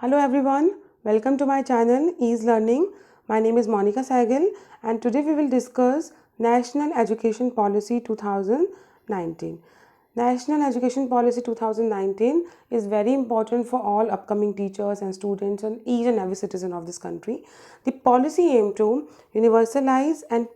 Hello everyone, welcome to my channel Ease Learning. My name is Monica Saigal and today we will discuss National Education Policy 2019. National Education Policy 2019 is very important for all upcoming teachers and students and each and every citizen of this country. The policy aims to universalize and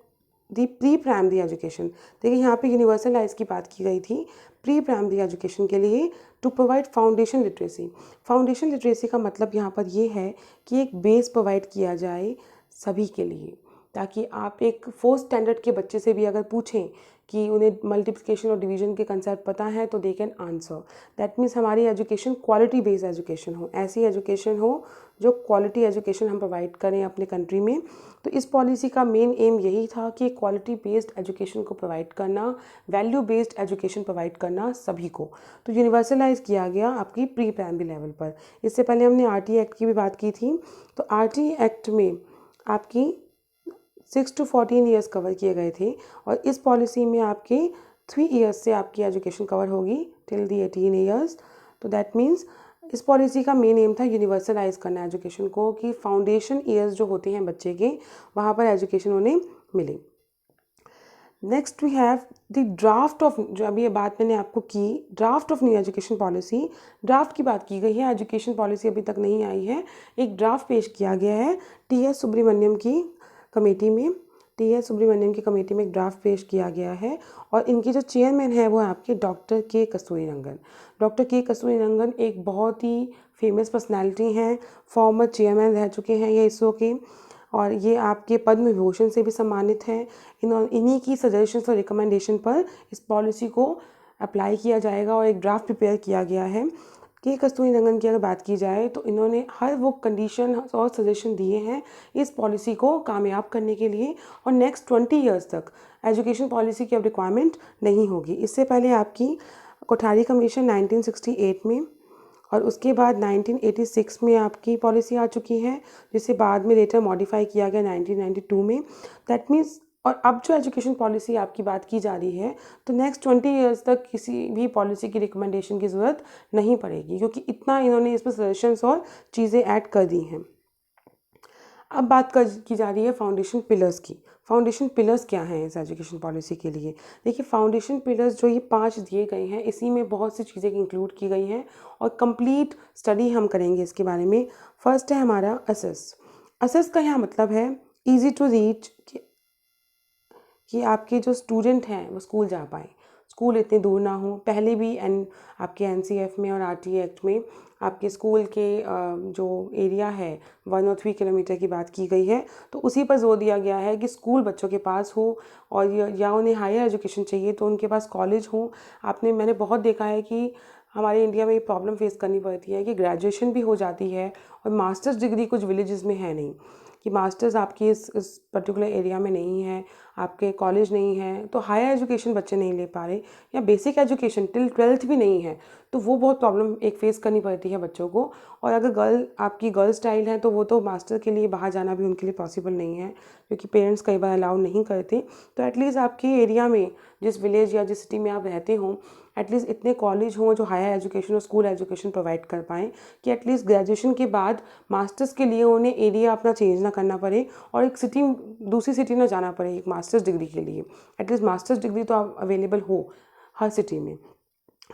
the pre primary education. देखिए यहाँ पे universalise की बात की गई थी pre primary education के लिए to provide foundation literacy. Foundation literacy का मतलब यहाँ पर ये है कि एक बेस प्रोवाइड किया जाए सभी के लिए, ताकि आप एक फोर्थ स्टैंडर्ड के बच्चे से भी अगर पूछें कि उन्हें मल्टीप्लिकेशन और डिवीजन के कंसेप्ट पता है तो they can answer. That means हमारी एजुकेशन क्वालिटी बेस्ड एजुकेशन हो, ऐसी एजुकेशन हो जो क्वालिटी एजुकेशन हम प्रोवाइड करें अपने कंट्री में। तो इस पॉलिसी का मेन एम यही था कि क्वालिटी बेस्ड एजुकेशन को प्रोवाइड करना, वैल्यू बेस्ड एजुकेशन प्रोवाइड करना सभी को। तो यूनिवर्सलाइज किया गया आपकी प्री प्राइमरी लेवल पर। इससे पहले हमने आरटी एक्ट की भी बात की थी। तो आरटी एक्ट में आपकी 6 to 14 ईयर्स कवर किए गए थे और इस पॉलिसी में आपके 3 ईयर्स से आपकी एजुकेशन कवर होगी टिल दी 18 ईयर्स। तो दैट मीन्स इस पॉलिसी का मेन एम था यूनिवर्सलाइज करना एजुकेशन को, कि फाउंडेशन ईयर्स जो होते हैं बच्चे के वहाँ पर एजुकेशन उन्हें मिले। Next we have the draft of, जो अभी ये बात मैंने आपको की, draft of new education policy. Draft की बात की गई है, एजुकेशन पॉलिसी अभी तक नहीं आई है। एक ड्राफ्ट पेश किया गया है टी.एस. सुब्रमण्यम की कमेटी में। टी.एस. सुब्रमण्यम की कमेटी में एक ड्राफ्ट पेश किया गया है और इनके जो चेयरमैन है वो है आपके डॉक्टर के कस्तूरीरंगन। डॉक्टर के कस्तूरीरंगन एक बहुत ही फेमस पर्सनालिटी हैं, फॉर्मर चेयरमैन रह चुके हैं ये इसरो के, और ये आपके पद्म विभूषण से भी सम्मानित हैं। इन्हीं की सजेशंस और रिकमेंडेशन पर इस पॉलिसी को अप्लाई किया जाएगा और एक ड्राफ्ट प्रिपेयर किया गया है। के कस्तूरीरंगन की अगर बात की जाए तो इन्होंने हर वो कंडीशन और सजेशन दिए हैं इस पॉलिसी को कामयाब करने के लिए, और नेक्स्ट 20 ईयर्स तक एजुकेशन पॉलिसी की अब रिक्वायरमेंट नहीं होगी। इससे पहले आपकी कोठारी कमीशन 1968 में और उसके बाद 1986 में आपकी पॉलिसी आ चुकी है, जिसे बाद में लेटर मॉडिफाई किया गया 1992 में। दैट मीन्स और अब जो एजुकेशन पॉलिसी आपकी बात की जा रही है तो नेक्स्ट 20 ईयर्स तक किसी भी पॉलिसी की रिकमेंडेशन की ज़रूरत नहीं पड़ेगी, क्योंकि इतना इन्होंने इसमें सजेशंस और चीज़ें ऐड कर दी हैं। अब बात की जा रही है फाउंडेशन पिलर्स की। फाउंडेशन पिलर्स क्या हैं इस एजुकेशन पॉलिसी के लिए? देखिए फाउंडेशन पिलर्स जो ये 5 दिए गए हैं, इसी में बहुत सी चीज़ें इंक्लूड की गई हैं और कंप्लीट स्टडी हम करेंगे इसके बारे में। फर्स्ट है हमारा असेस। असेस का यहाँ मतलब है ईजी टू रीच, कि आपके जो स्टूडेंट हैं वो स्कूल जा पाएँ, स्कूल इतने दूर ना हो। पहले भी आपके एनसीएफ में और आरटी एक्ट में आपके स्कूल के जो एरिया है 1 और 3 किलोमीटर की बात की गई है, तो उसी पर जोर दिया गया है कि स्कूल बच्चों के पास हो, और या उन्हें हायर एजुकेशन चाहिए तो उनके पास कॉलेज हो। मैंने बहुत देखा है कि हमारे इंडिया में ये प्रॉब्लम फेस करनी पड़ती है कि ग्रेजुएशन भी हो जाती है और मास्टर्स डिग्री कुछ विलेजेस में है नहीं, कि मास्टर्स आपकी इस पर्टिकुलर एरिया में नहीं है, आपके कॉलेज नहीं है, तो हायर एजुकेशन बच्चे नहीं ले पा रहे, या बेसिक एजुकेशन टिल 12th भी नहीं है, तो वो बहुत प्रॉब्लम एक फेस करनी पड़ती है बच्चों को। और अगर आपकी गर्ल्स चाइल्ड है तो वो तो मास्टर के लिए बाहर जाना भी उनके लिए पॉसिबल नहीं है, क्योंकि पेरेंट्स कई बार अलाउ नहीं करते। तो एटलीस्ट आपके एरिया में, जिस विलेज या जिस सिटी में आप रहते हों, एटलीस्ट इतने कॉलेज हों जो हायर एजुकेशन और स्कूल एजुकेशन प्रोवाइड कर पाएँ, कि एटलीस्ट ग्रेजुएशन के बाद मास्टर्स के लिए उन्हें एरिया अपना चेंज ना करना पड़े और एक सिटी दूसरी सिटी ना जाना पड़े एक मास्टर्स डिग्री के लिए। एटलीस्ट मास्टर्स डिग्री तो अवेलेबल हो हर सिटी में।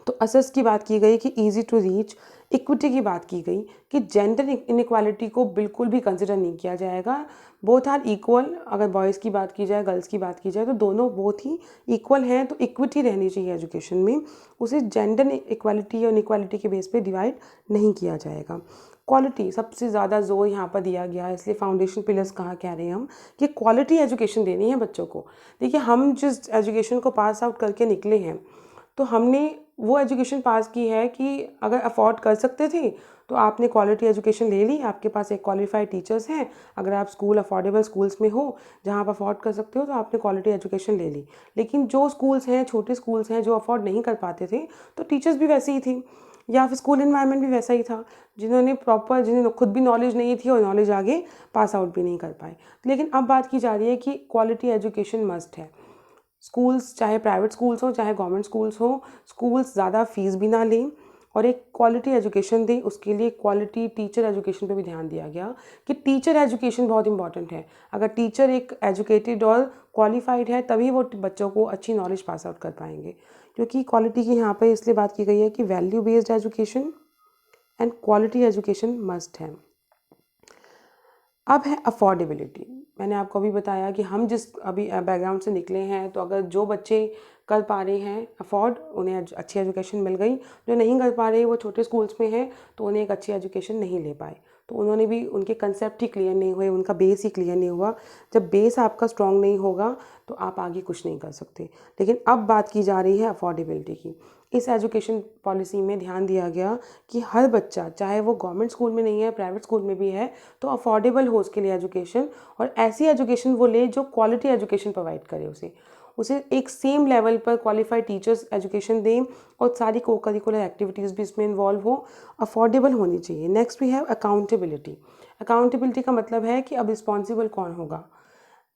तो असेस की बात की गई कि इजी टू रीच। इक्विटी की बात की गई कि जेंडर इनइक्वालिटी को बिल्कुल भी कंसिडर नहीं किया जाएगा। Both are equal. अगर बॉयज़ की बात की जाए, गर्ल्स की बात की जाए, तो दोनों बोथ ही इक्वल हैं, तो इक्विटी रहनी चाहिए एजुकेशन में। उसे जेंडर इक्वालिटी और इनइक्वालिटी के बेस पे डिवाइड नहीं किया जाएगा। क्वालिटी सबसे ज़्यादा जोर यहाँ पर दिया गया है, इसलिए फाउंडेशन पिलर्स कहाँ कह रहे हैं हम कि क्वालिटी एजुकेशन देनी है बच्चों को। देखिए हम जिस एजुकेशन को पास आउट करके निकले हैं, तो हमने वो एजुकेशन पास की है कि अगर अफोर्ड कर सकते थे तो आपने क्वालिटी एजुकेशन ले ली, आपके पास एक क्वालिफाइड टीचर्स हैं, अगर आप स्कूल अफोर्डेबल स्कूल्स में हो जहाँ आप अफोर्ड कर सकते हो तो आपने क्वालिटी एजुकेशन ले ली। लेकिन जो स्कूल्स हैं, छोटे स्कूल्स हैं जो अफोर्ड नहीं कर पाते थे, तो टीचर्स भी वैसे ही थी या फिर स्कूल इन्वायरमेंट भी वैसा ही था, जिन्हें खुद भी नॉलेज नहीं थी और नॉलेज आगे पास आउट भी नहीं कर पाए। लेकिन अब बात की जा रही है कि क्वालिटी एजुकेशन मस्ट है। स्कूल्स चाहे प्राइवेट स्कूल्स हो चाहे गवर्नमेंट स्कूल्स हो, स्कूल्स ज़्यादा फीस भी ना लें, और एक क्वालिटी एजुकेशन दें, उसके लिए क्वालिटी टीचर एजुकेशन पे भी ध्यान दिया गया कि टीचर एजुकेशन बहुत इंपॉर्टेंट है। अगर टीचर एक एजुकेटेड और क्वालिफाइड है तभी वो बच्चों को अच्छी नॉलेज पास आउट कर पाएंगे। क्योंकि क्वालिटी की यहाँ पे इसलिए बात की गई है कि value based education and quality education must है। अब है अफोर्डेबिलिटी। मैंने आपको अभी बताया कि हम जिस अभी बैकग्राउंड से निकले हैं, तो अगर जो बच्चे कर पा रहे हैं अफोर्ड, उन्हें अच्छी एजुकेशन मिल गई, जो नहीं कर पा रहे वो छोटे स्कूल्स में हैं तो उन्हें एक अच्छी एजुकेशन नहीं ले पाए, तो उन्होंने भी उनके कंसेप्ट ही क्लियर नहीं हुए, उनका बेस ही क्लियर नहीं हुआ। जब बेस आपका स्ट्रॉन्ग नहीं होगा तो आप आगे कुछ नहीं कर सकते। लेकिन अब बात की जा रही है अफोर्डेबिलिटी की। इस एजुकेशन पॉलिसी में ध्यान दिया गया कि हर बच्चा, चाहे वो गवर्नमेंट स्कूल में नहीं है, प्राइवेट स्कूल में भी है, तो अफोर्डेबल हो उसके लिए एजुकेशन, और ऐसी एजुकेशन वो ले जो क्वालिटी एजुकेशन प्रोवाइड करे उसे एक सेम लेवल पर क्वालिफाइड टीचर्स एजुकेशन दें और सारी को करिकुलर एक्टिविटीज़ भी इसमें इन्वॉल्व हो, अफोर्डेबल होनी चाहिए। Next we have accountability. Accountability का मतलब है कि अब रिस्पॉन्सिबल कौन होगा,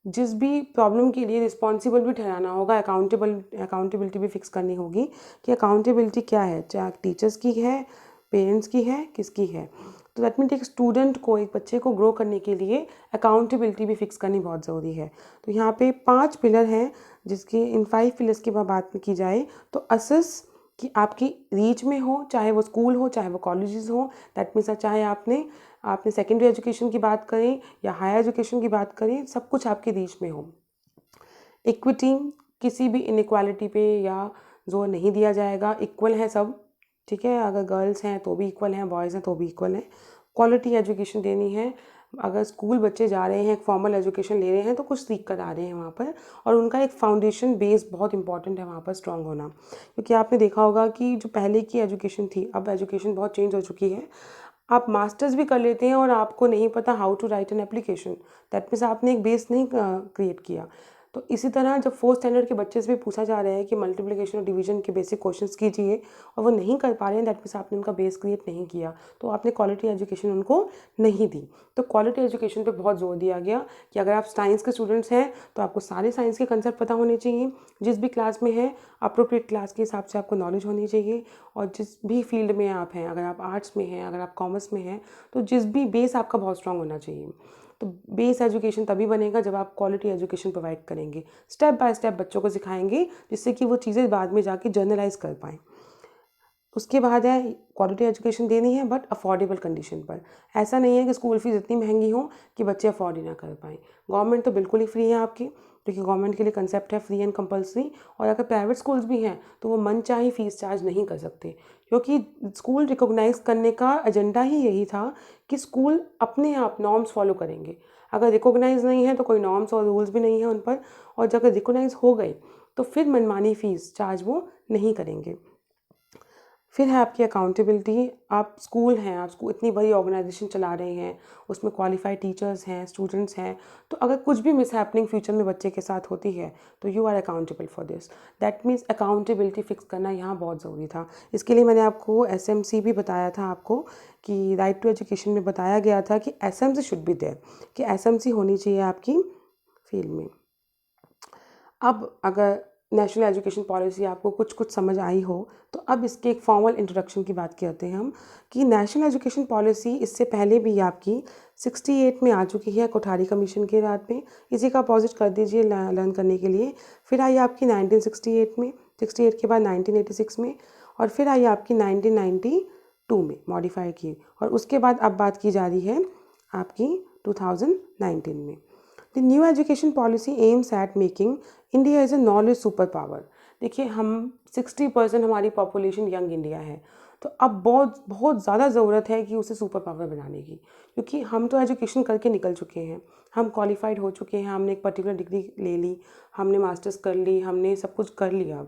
जिस भी प्रॉब्लम के लिए रिस्पॉन्सिबल भी ठहराना होगा, अकाउंटेबिलिटी भी फिक्स करनी होगी कि अकाउंटेबिलिटी क्या है, चाहे टीचर्स की है, पेरेंट्स की है, किसकी है। तो दैट मीन एक स्टूडेंट को, एक बच्चे को ग्रो करने के लिए अकाउंटेबिलिटी भी फिक्स करनी बहुत ज़रूरी है। तो यहाँ पे 5 पिलर हैं, जिसके इन 5 पिलर्स की बात की जाए तो असेस कि आपकी रीच में हो, चाहे वो स्कूल हो, चाहे वो कॉलेजेस हो, दैट मीन्स चाहे आपने सेकेंडरी एजुकेशन की बात करें या हायर एजुकेशन की बात करें, सब कुछ आपकी रीच में हो। इक्विटी, किसी भी इनइक्वालिटी पे या जोर नहीं दिया जाएगा, इक्वल है सब, ठीक है। अगर गर्ल्स हैं तो भी इक्वल हैं, बॉयज़ हैं तो भी इक्वल हैं। क्वालिटी एजुकेशन देनी है। अगर स्कूल बच्चे जा रहे हैं, एक फॉर्मल एजुकेशन ले रहे हैं तो कुछ सीख कर आ रहे हैं वहाँ पर, और उनका एक फाउंडेशन बेस बहुत इंपॉर्टेंट है वहाँ पर स्ट्रॉन्ग होना। क्योंकि आपने देखा होगा कि जो पहले की एजुकेशन थी, अब एजुकेशन बहुत चेंज हो चुकी है। आप मास्टर्स भी कर लेते हैं और आपको नहीं पता how to write an application, that means आपने एक बेस नहीं क्रिएट किया। तो इसी तरह जब 4th स्टैंडर्ड के बच्चे से भी पूछा जा रहा है कि मल्टीप्लिकेशन और डिवीजन के बेसिक क्वेश्चंस कीजिए और वो नहीं कर पा रहे हैं, दैट मीन्स आपने उनका बेस क्रिएट नहीं किया, तो आपने क्वालिटी एजुकेशन उनको नहीं दी। तो क्वालिटी एजुकेशन पे बहुत जोर दिया गया कि अगर आप साइंस के स्टूडेंट्स हैं तो आपको सारे साइंस के कंसेप्ट पता होने चाहिए, जिस भी क्लास में है अप्रोप्रिएट क्लास के हिसाब से आपको नॉलेज होनी चाहिए, और जिस भी फील्ड में आप हैं, अगर आप आर्ट्स में हैं, अगर आप कॉमर्स में हैं, तो जिस भी बेस आपका बहुत स्ट्रांग होना चाहिए। तो बेस एजुकेशन तभी बनेगा जब आप क्वालिटी एजुकेशन प्रोवाइड करेंगे, स्टेप बाय स्टेप बच्चों को सिखाएंगे, जिससे कि वो चीज़ें बाद में जाके जर्नलाइज कर पाएँ। उसके बाद है क्वालिटी एजुकेशन देनी है बट अफोर्डेबल कंडीशन पर। ऐसा नहीं है कि स्कूल फीस इतनी महंगी हो कि बच्चे अफोर्ड ही ना कर पाएँ। गवर्नमेंट तो बिल्कुल ही फ्री है आपकी, क्योंकि गवर्नमेंट के लिए कंसेप्ट है फ्री एंड कंपलसरी, और अगर प्राइवेट स्कूल्स भी हैं तो वो मनचाही फीस चार्ज नहीं कर सकते, क्योंकि स्कूल रिकॉग्नाइज करने का एजेंडा ही यही था कि स्कूल अपने आप नॉर्म्स फॉलो करेंगे। अगर रिकॉग्नाइज नहीं है तो कोई नॉर्म्स और रूल्स भी नहीं है उन पर, और जब रिकॉग्नाइज हो गए तो फिर मनमानी फीस चार्ज वो नहीं करेंगे। फिर है आपकी अकाउंटेबिलिटी। आप स्कूल हैं, आप स्कूल इतनी बड़ी ऑर्गेनाइजेशन चला रहे हैं, उसमें क्वालिफाइड टीचर्स हैं, स्टूडेंट्स हैं, तो अगर कुछ भी मिस हैपनिंग फ्यूचर में बच्चे के साथ होती है तो you are accountable for this. That means accountability fix करना यहाँ बहुत ज़रूरी था। इसके लिए मैंने आपको एसएमसी भी बताया था आपको, कि राइट टू एजुकेशन में बताया गया था कि एसएमसी शुड बी देयर, कि एसएमसी होनी चाहिए आपकी फील्ड में। अब अगर नेशनल एजुकेशन पॉलिसी आपको कुछ समझ आई हो तो अब इसके एक फॉर्मल इंट्रोडक्शन की बात करते हैं हम, कि नेशनल एजुकेशन पॉलिसी इससे पहले भी आपकी 68 में आ चुकी है कोठारी कमीशन के रात में। इसी का अपोजिट कर दीजिए लर्न करने के लिए। फिर आई आपकी 1968 में, 68 के बाद 1986 में, और फिर आई आपकी 1992 में मॉडिफाई की, और उसके बाद अब बात की जा रही है आपकी 2019 में। The new education policy aims at making India is a knowledge super power. देखिए, हम 60% हमारी पॉपुलेशन यंग इंडिया है, तो अब बहुत बहुत ज़्यादा ज़रूरत है कि उसे सुपर पावर बनाने की, क्योंकि हम तो एजुकेशन करके निकल चुके हैं, हम क्वालिफाइड हो चुके हैं, हमने एक पर्टिकुलर डिग्री ले ली, हमने मास्टर्स कर ली, हमने सब कुछ कर लिया।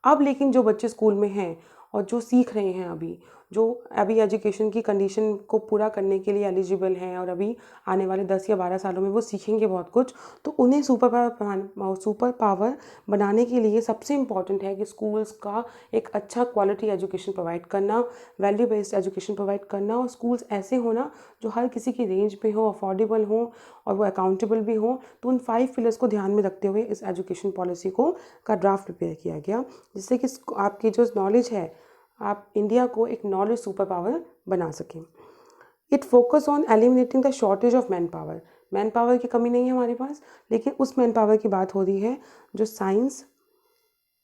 अब लेकिन जो बच्चे स्कूल में हैं और जो सीख रहे हैं अभी, जो अभी एजुकेशन की कंडीशन को पूरा करने के लिए एलिजिबल हैं और अभी आने वाले 10 या 12 सालों में वो सीखेंगे बहुत कुछ, तो उन्हें सुपर पावर बनाने के लिए सबसे इम्पॉर्टेंट है कि स्कूल्स का एक अच्छा क्वालिटी एजुकेशन प्रोवाइड करना, वैल्यू बेस्ड एजुकेशन प्रोवाइड करना, और स्कूल्स ऐसे होना जो हर किसी की रेंज पे हो, अफोर्डेबल हो, और वो अकाउंटेबल भी हो। तो उन 5 पिलर्स को ध्यान में रखते हुए इस एजुकेशन पॉलिसी का ड्राफ्ट प्रिपेयर किया गया, जिससे कि आपकी जो नॉलेज है आप इंडिया को एक नॉलेज सुपर पावर बना सकें। It focus on eliminating the shortage of man power. Man power की कमी नहीं है हमारे पास, लेकिन उस मैन पावर की बात हो रही है जो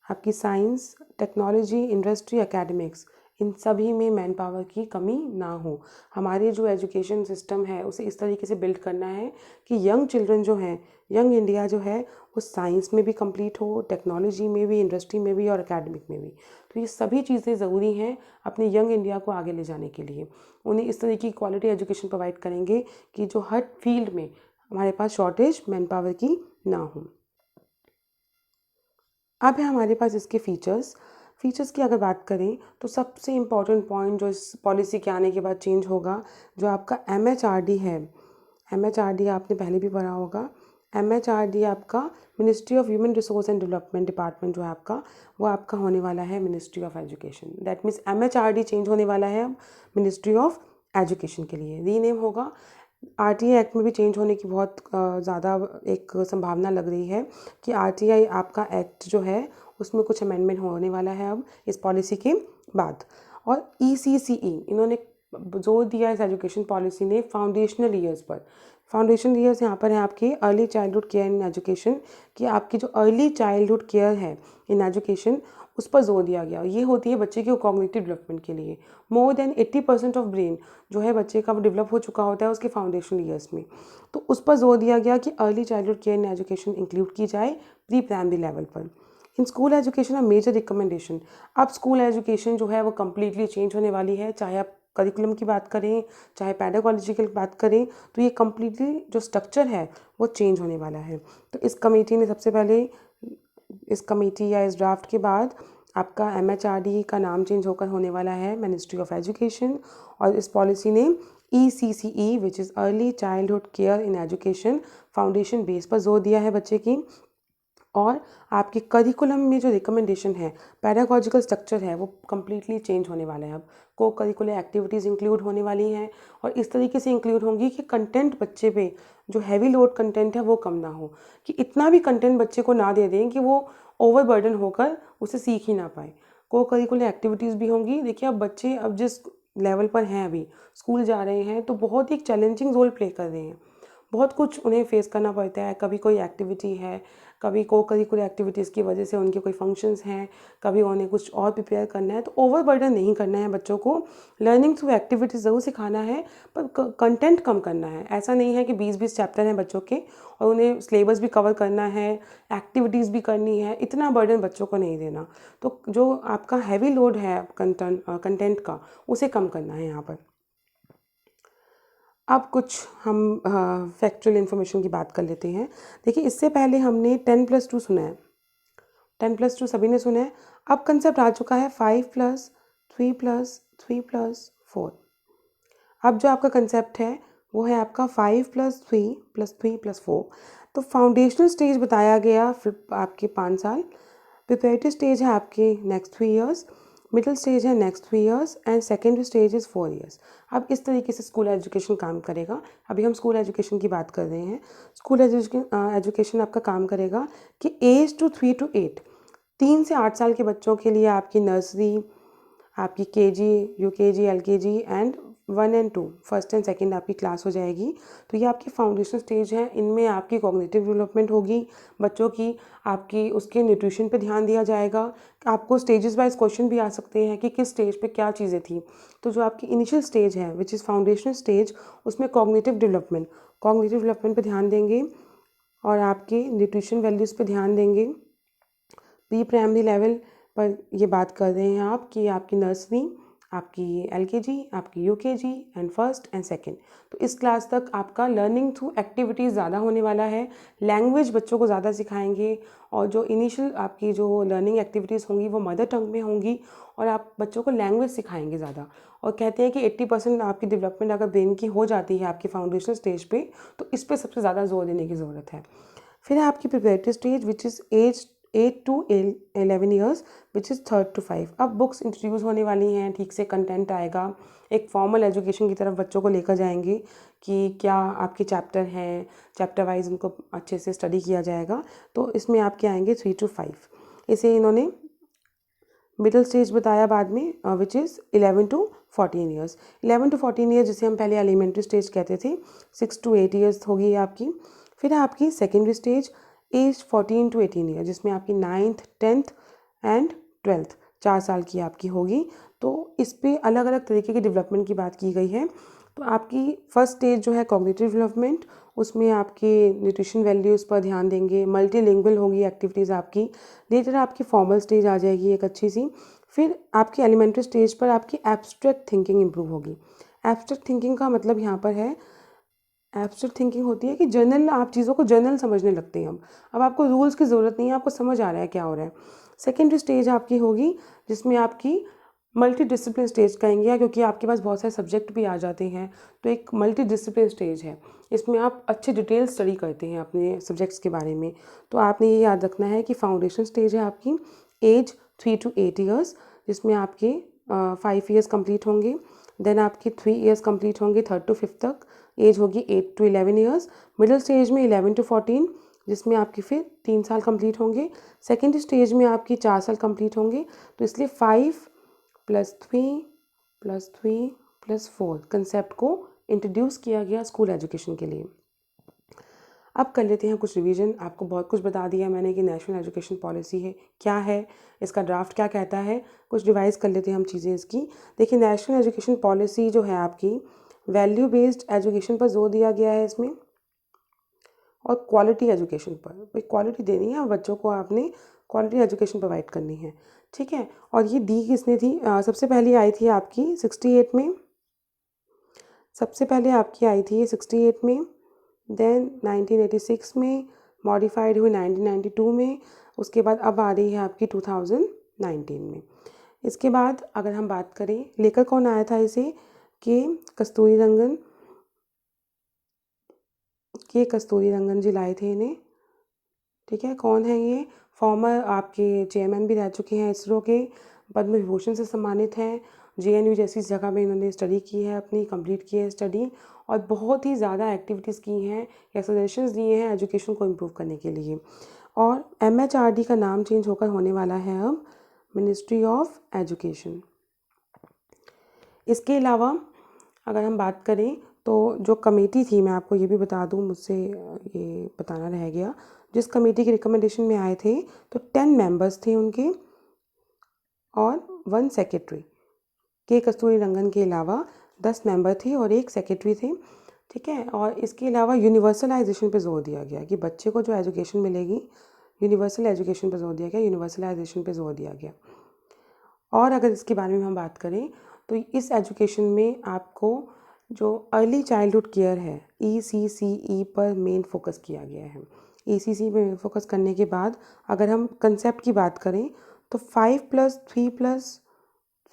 आपकी साइंस, टेक्नोलॉजी, इंडस्ट्री, एकेडमिक्स, इन सभी में मैन पावर की कमी ना हो। हमारे जो एजुकेशन सिस्टम है उसे इस तरीके से बिल्ड करना है कि यंग चिल्ड्रन जो हैं, यंग इंडिया जो है वो साइंस में भी कंप्लीट हो, टेक्नोलॉजी में भी, इंडस्ट्री में भी और एकेडमिक में भी। तो ये सभी चीज़ें ज़रूरी हैं अपने यंग इंडिया को आगे ले जाने के लिए। उन्हें इस तरह की क्वालिटी एजुकेशन प्रोवाइड करेंगे कि जो हर फील्ड में हमारे पास शॉर्टेज मैन पावर की ना हो। अब है हमारे पास इसके फीचर्स की अगर बात करें तो सबसे इम्पॉर्टेंट पॉइंट जो इस पॉलिसी के आने के बाद चेंज होगा, जो आपका MHRD है। MHRD आपने पहले भी पढ़ा होगा। MHRD आपका ministry of human resource and development department जो है आपका, वो आपका होने वाला है ministry of education. That means MHRD change होने वाला है अब मिनिस्ट्री ऑफ एजुकेशन के लिए, रीनेम होगा। RTI एक्ट में भी चेंज होने की बहुत ज़्यादा एक संभावना लग रही है कि RTI आपका एक्ट जो है उसमें कुछ अमेंडमेंट होने वाला है अब इस पॉलिसी के बाद। और ECCE इन्होंने जोर दिया इस एजुकेशन पॉलिसी ने फाउंडेशनल ईयर्स पर। फाउंडेशनल ईयर्स यहाँ पर है आपके early childhood care in education, कि आपकी जो अर्ली चाइल्डहुड केयर है इन एजुकेशन उस पर जोर दिया गया। ये होती है बच्चे के कॉग्निटिव डेवलपमेंट के लिए। मोर देन 80% ऑफ ब्रेन जो है बच्चे का वो डेवलप हो चुका होता है उसके फाउंडेशनल ईयर्स में। तो उस पर जोर दिया गया कि early childhood care in education include की जाए प्री प्राइमरी लेवल पर। In school education a major recommendation. अब स्कूल एजुकेशन जो है वो कम्प्लीटली चेंज होने वाली है, चाहे आप करिकुलम की बात करें, चाहे पैडागोलॉजी की बात करें, तो ये कम्प्लीटली जो स्ट्रक्चर है वो चेंज होने वाला है। तो इस कमेटी ने सबसे पहले, इस कमेटी या इस ड्राफ्ट के बाद आपका MHRD का नाम चेंज होकर होने वाला है मिनिस्ट्री ऑफ एजुकेशन। और इस पॉलिसी ने ECCE which is early childhood care in education foundation base पर जोर दिया है बच्चे की। और आपके करिकुलम में जो रिकमेंडेशन है, पैडागोजिकल स्ट्रक्चर है, वो कम्प्लीटली चेंज होने वाला है। अब को करिकुलर एक्टिविटीज़ इंक्लूड होने वाली हैं और इस तरीके से इंक्लूड होंगी कि कंटेंट बच्चे पे जो हैवी लोड कंटेंट है वो कम ना हो, कि इतना भी कंटेंट बच्चे को ना दे दें कि वो ओवरबर्डन होकर उसे सीख ही ना पाए। को करिकुलर एक्टिविटीज़ भी होंगी। देखिए अब बच्चे अब जिस लेवल पर हैं, अभी स्कूल जा रहे हैं, तो बहुत ही एक चैलेंजिंग रोल प्ले कर रहे हैं। बहुत कुछ उन्हें फेस करना पड़ता है। कभी कोई एक्टिविटी है, कभी को करिकुलर एक्टिविटीज़ की वजह से उनके कोई फंक्शंस हैं, कभी उन्हें कुछ और प्रिपेयर करना है। तो ओवरबर्डन नहीं करना है बच्चों को, लर्निंग थ्रू एक्टिविटीज़ ज़रूर सिखाना है, पर कंटेंट कम करना है। ऐसा नहीं है कि 20-20 चैप्टर हैं बच्चों के और उन्हें सिलेबस भी कवर करना है, एक्टिविटीज़ भी करनी है, इतना बर्डन बच्चों को नहीं देना। तो जो आपका हैवी लोड है कंटेंट का, उसे कम करना है यहाँ पर। अब कुछ हम फैक्चुअल इन्फॉर्मेशन की बात कर लेते हैं। देखिए इससे पहले हमने 10+2 सुना है, 10+2 सभी ने सुना है। अब कंसेप्ट आ चुका है 5+3+3+4। अब जो आपका कंसेप्ट है वो है आपका 5+3+3+4। तो फाउंडेशनल स्टेज बताया गया फिर आपके 5 साल, प्रिपरेटरी स्टेज है आपके नेक्स्ट 3 इयर्स, मिडिल स्टेज है next 3 years and secondary stage is 4 years. अब इस तरीके से स्कूल एजुकेशन काम करेगा। अभी हम स्कूल एजुकेशन की बात कर रहे हैं। स्कूल एजुकेशन आपका काम करेगा कि एज टू 3 to 8, 3 से 8 साल के बच्चों के लिए आपकी नर्सरी, आपकी KG, UKG, LKG and 1 and 2 first and second आपकी क्लास हो जाएगी। तो ये आपकी फाउंडेशन स्टेज है। इनमें आपकी कॉग्निटिव डेवलपमेंट होगी बच्चों की, आपकी उसके न्यूट्रिशन पे ध्यान दिया जाएगा। आपको स्टेजेस वाइज क्वेश्चन भी आ सकते हैं कि किस स्टेज पे क्या चीज़ें थी। तो जो आपकी इनिशियल स्टेज है विच इज़ फाउंडेशनल स्टेज, उसमें कॉग्निटिव डेवलपमेंट पे ध्यान देंगे और आपके न्यूट्रिशन वैल्यूज़ पे ध्यान देंगे। प्री प्राइमरी लेवल पर ये बात कर रहे हैं आप कि आपकी नर्सरी, आपकी LKG, आपकी UKG and first and second. तो इस क्लास तक आपका लर्निंग थ्रू एक्टिविटीज़ ज़्यादा होने वाला है। लैंग्वेज बच्चों को ज़्यादा सिखाएंगे और जो इनिशियल आपकी जो लर्निंग एक्टिविटीज़ होंगी वो मदर टंग में होंगी और आप बच्चों को लैंग्वेज सिखाएंगे ज़्यादा। और कहते हैं कि 80% आपकी डेवलपमेंट अगर ब्रेन की हो जाती है आपकी फाउंडेशनल स्टेज पे, तो इस पर सबसे ज़्यादा जोर देने की ज़रूरत है। फिर है आपकी preparatory stage which is age 8 to 11 years which is 3 to 5। अब बुक्स इंट्रोड्यूस होने वाली हैं, ठीक से कंटेंट आएगा, एक फॉर्मल एजुकेशन की तरफ बच्चों को लेकर जाएंगे कि क्या आपके चैप्टर हैं, चैप्टर वाइज उनको अच्छे से स्टडी किया जाएगा। तो इसमें आपके आएंगे 3 to 5। इसे इन्होंने मिडिल स्टेज बताया बाद में which is 11 to 14 years. 11 to 14 years जिसे हम पहले एलिमेंट्री स्टेज कहते थे, 6 to 8 ईयर्स होगी आपकी। फिर आपकी secondary stage age 14 to 18 year, जिसमें आपकी 9th 10th एंड 12th 4 साल की आपकी होगी। तो इस पे अलग अलग तरीके के डेवलपमेंट की बात की गई है। तो आपकी फर्स्ट स्टेज जो है कॉग्निटिव डेवलपमेंट, उसमें आपके न्यूट्रिशन वैल्यूज़ पर ध्यान देंगे, मल्टीलिंगुअल होगी एक्टिविटीज़ आपकी। लेटर आपकी फॉर्मल स्टेज आ जाएगी एक अच्छी सी। फिर आपकी एलिमेंट्री स्टेज पर आपकी एब्स्ट्रैक्ट थिंकिंग इंप्रूव होगी। एब्स्ट्रैक्ट थिंकिंग का मतलब यहाँ पर है, एब्स्ट्रैक्ट थिंकिंग होती है कि जनरल आप चीज़ों को जनरल समझने लगते हैं। अब आपको रूल्स की ज़रूरत नहीं है, आपको समझ आ रहा है क्या हो रहा है। सेकेंडरी स्टेज आपकी होगी जिसमें आपकी मल्टी डिसिप्लिन स्टेज कहेंगे, क्योंकि आपके पास बहुत सारे सब्जेक्ट भी आ जाते हैं, तो एक मल्टी डिसिप्लिन स्टेज है। इसमें आप अच्छे डिटेल स्टडी करते हैं अपने सब्जेक्ट्स के बारे में। तो आपने ये याद रखना है कि फाउंडेशन स्टेज है आपकी एज 3 to 8 ईयर्स, जिसमें आपके 5 ईयर्स कंप्लीट होंगे। देन आपकी 3 ईयर्स कंप्लीट होंगे 3rd to 5th तक, एज होगी 8 to 11 ईयर्स। मिडिल स्टेज में 11 to 14, जिसमें आपके फिर 3 साल कंप्लीट होंगे। सेकेंड स्टेज में आपकी 4 साल कंप्लीट होंगे। तो इसलिए 5 + 3 + 3 + 4 कंसेप्ट को इंट्रोड्यूस किया गया स्कूल एजुकेशन के लिए। अब कर लेते हैं कुछ रिवीजन। आपको बहुत कुछ बता दिया मैंने कि नेशनल एजुकेशन पॉलिसी है क्या है, इसका ड्राफ्ट क्या कहता है। कुछ रिवाइज कर लेते हैं हम चीज़ें इसकी। देखिए, नेशनल एजुकेशन पॉलिसी जो है आपकी वैल्यू बेस्ड एजुकेशन पर जोर दिया गया है इसमें, और क्वालिटी एजुकेशन पर। भाई क्वालिटी देनी है, बच्चों को आपने क्वालिटी एजुकेशन प्रोवाइड करनी है, ठीक है। और ये दी किसने थी? सबसे पहले आई थी आपकी 68 में, सबसे पहले आपकी आई थी ये 68 में, देन 1986 में, मॉडिफाइड हुई 1992 में, उसके बाद अब आ रही है आपकी 2019 में। इसके बाद अगर हम बात करें लेकर कौन आया था इसे, के कस्तूरी रंगन जी लाए थे इन्हें, ठीक है। कौन है ये? फॉर्मर आपके चेयरमैन भी रह चुके हैं इसरो के, पद्म विभूषण से सम्मानित हैं। JNU जैसी जगह में इन्होंने स्टडी की है, अपनी कंप्लीट की है स्टडी, और बहुत ही ज़्यादा एक्टिविटीज़ की हैं या सजेशंस दिए हैं एजुकेशन को इम्प्रूव करने के लिए। और MHRD का नाम चेंज होकर होने वाला है अब मिनिस्ट्री ऑफ एजुकेशन। इसके अलावा अगर हम बात करें तो जो कमेटी थी, मैं आपको ये भी बता दूं, मुझसे ये बताना रह गया, जिस कमेटी के रिकमेंडेशन में आए थे तो 10 मेंबर्स थे उनके और 1 सेक्रेटरी। के कस्तूरी रंगन के अलावा 10 मेंबर थे और 1 सेक्रेटरी थे, ठीक है। और इसके अलावा यूनिवर्सलाइजेशन पे जोर दिया गया कि बच्चे को जो एजुकेशन मिलेगी, यूनिवर्सल एजुकेशन पे जोर दिया गया, यूनिवर्सलाइजेशन पे जोर दिया गया। और अगर इसके बारे में हम बात करें तो इस एजुकेशन में आपको जो अर्ली चाइल्डहुड केयर है ECCE पर मेन फोकस किया गया है। ECCE पे मेन फोकस करने के बाद अगर हम कंसेप्ट की बात करें तो 5 + 3 +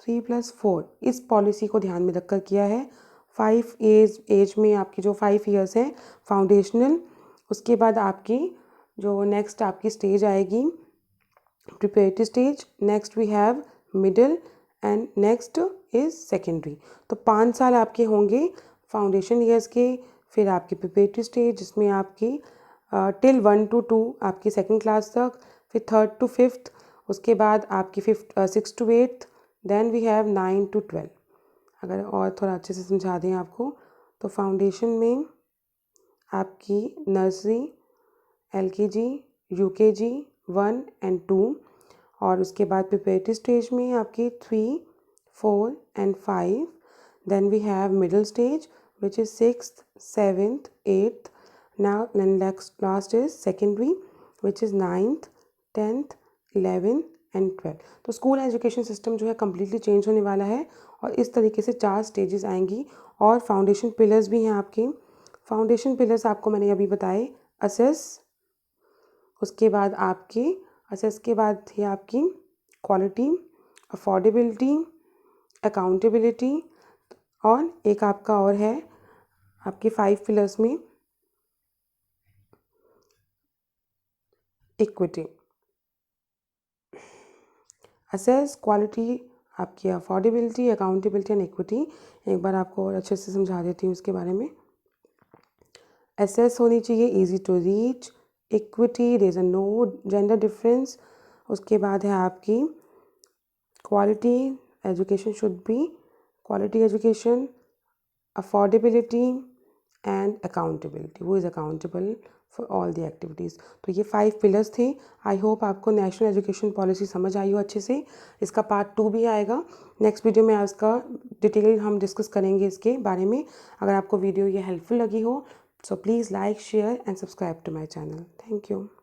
3 + 4 इस पॉलिसी को ध्यान में रखकर किया है। 5 एज में आपकी जो 5 ईयर्स हैं फाउंडेशनल, उसके बाद आपकी जो नेक्स्ट आपकी स्टेज आएगी preparatory stage, next we have middle and next is secondary. तो 5 साल आपके होंगे फाउंडेशन ईयर्स के, फिर आपकी प्रिपरेटरी स्टेज जिसमें आपकी टिल 1 to 2 आपकी सेकेंड क्लास तक, फिर 3rd to 5th, उसके बाद आपकी 6 to 8th, then we have 9 to 12। अगर और थोड़ा अच्छे से समझा दें आपको तो फाउंडेशन में आपकी नर्सरी, LKG, UKG 1 and 2, और उसके बाद प्रिपरेटरी स्टेज में आपकी 3, 4 and 5, then we have middle stage which is 6th, 7th, 8th, now next last is secondary which is 9th, 10th, 11 and 12। तो स्कूल एजुकेशन सिस्टम जो है कम्प्लीटली चेंज होने वाला है और इस तरीके से 4 स्टेजेस आएंगी। और फाउंडेशन पिलर्स भी हैं आपके। फाउंडेशन पिलर्स आपको मैंने अभी बताए, असेस, उसके बाद आपके असेस के बाद थी आपकी क्वालिटी, अफोर्डेबिलिटी, अकाउंटेबिलिटी, और एक आपका और है आपके 5 पिलर्स में इक्विटी। असेस, क्वालिटी, आपकी अफोर्डेबिलिटी, अकाउंटेबिलिटी एंड इक्विटी। एक बार आपको और अच्छे से समझा देती हूँ इसके बारे में। असेस होनी चाहिए easy to reach, equity there is a no gender difference, उसके बाद है आपकी quality education should be quality education, affordability and accountability. Who is accountable for all the activities? तो ये 5 पिलर्स थे. आई होप आपको नेशनल एजुकेशन पॉलिसी समझ आई हो अच्छे से. इसका पार्ट 2 भी आएगा. नेक्स्ट वीडियो में इसका डिटेल हम डिस्कस करेंगे इसके बारे में. अगर आपको वीडियो ये हेल्पफुल लगी हो, so please like, share and subscribe to my channel. Thank you.